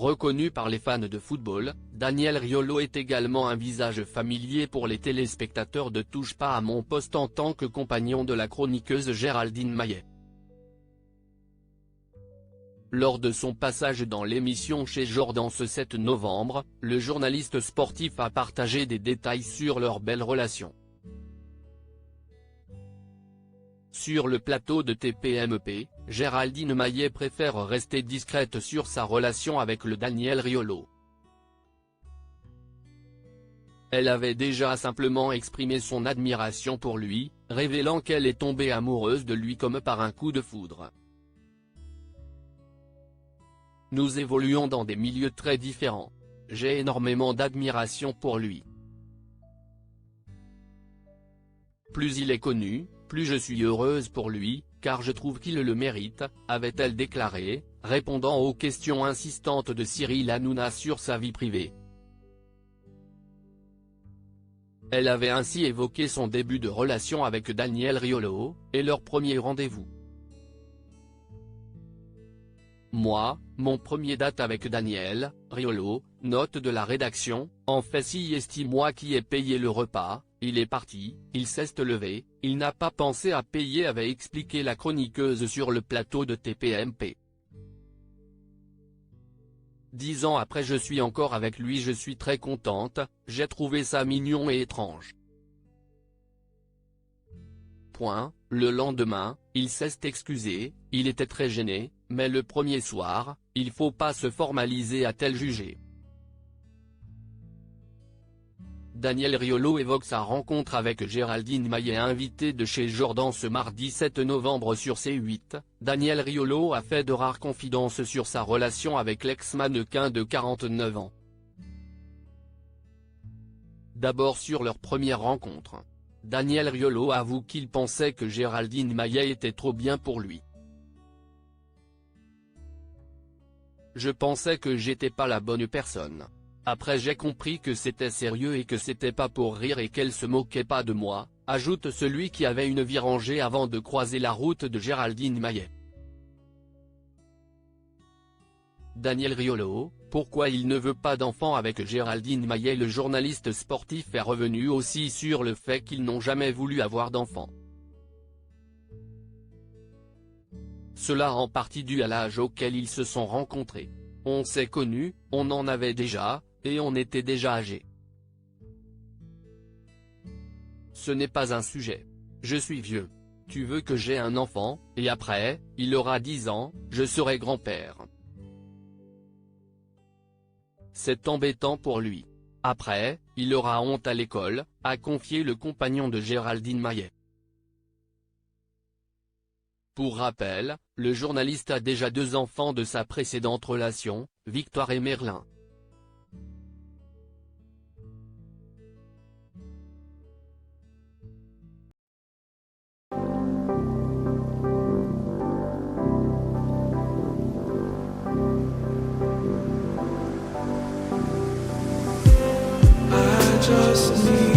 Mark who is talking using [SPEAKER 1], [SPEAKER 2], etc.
[SPEAKER 1] Reconnu par les fans de football, Daniel Riolo est également un visage familier pour les téléspectateurs de Touche pas à mon poste en tant que compagnon de la chroniqueuse Géraldine Maillet. Lors de son passage dans l'émission chez Jordan ce 7 novembre, le journaliste sportif a partagé des détails sur leur belle relation. Sur le plateau de TPMP, Géraldine Maillet préfère rester discrète sur sa relation avec le Daniel Riolo. Elle avait déjà simplement exprimé son admiration pour lui, révélant qu'elle est tombée amoureuse de lui comme par un coup de foudre. Nous évoluons dans des milieux très différents. J'ai énormément d'admiration pour lui. Plus il est connu, plus je suis heureuse pour lui, car je trouve qu'il le mérite, avait-elle déclaré, répondant aux questions insistantes de Cyril Hanouna sur sa vie privée. Elle avait ainsi évoqué son début de relation avec Daniel Riolo, et leur premier rendez-vous. Moi, mon premier date avec Daniel Riolo, note de la rédaction, en fait si estime-moi qui ai payé le repas, il est parti, il s'est levé, il n'a pas pensé à payer avait expliqué la chroniqueuse sur le plateau de TPMP. 10 ans après je suis encore avec lui, je suis très contente, j'ai trouvé ça mignon et étrange. Le lendemain, il s'est excusé, il était très gêné, mais le premier soir, il faut pas se formaliser a-t-elle jugé. Daniel Riolo évoque sa rencontre avec Géraldine Maillet invitée de chez Jordan ce mardi 7 novembre sur C8, Daniel Riolo a fait de rares confidences sur sa relation avec l'ex-mannequin de 49 ans. D'abord sur leur première rencontre. Daniel Riolo avoue qu'il pensait que Géraldine Maillet était trop bien pour lui. Je pensais que j'étais pas la bonne personne. Après j'ai compris que c'était sérieux et que c'était pas pour rire et qu'elle se moquait pas de moi, ajoute celui qui avait une vie rangée avant de croiser la route de Géraldine Maillet. Daniel Riolo, pourquoi il ne veut pas d'enfant avec Géraldine Maillet? Le journaliste sportif est revenu aussi sur le fait qu'ils n'ont jamais voulu avoir d'enfant. Cela en partie dû à l'âge auquel ils se sont rencontrés. On s'est connus, on en avait déjà, et on était déjà âgés. Ce n'est pas un sujet. Je suis vieux. Tu veux que j'aie un enfant, et après, il aura 10 ans, je serai grand-père. C'est embêtant pour lui. Après, il aura honte à l'école, a confié le compagnon de Géraldine Maillet. Pour rappel, le journaliste a déjà 2 enfants de sa précédente relation, Victoire et Merlin.
[SPEAKER 2] I just need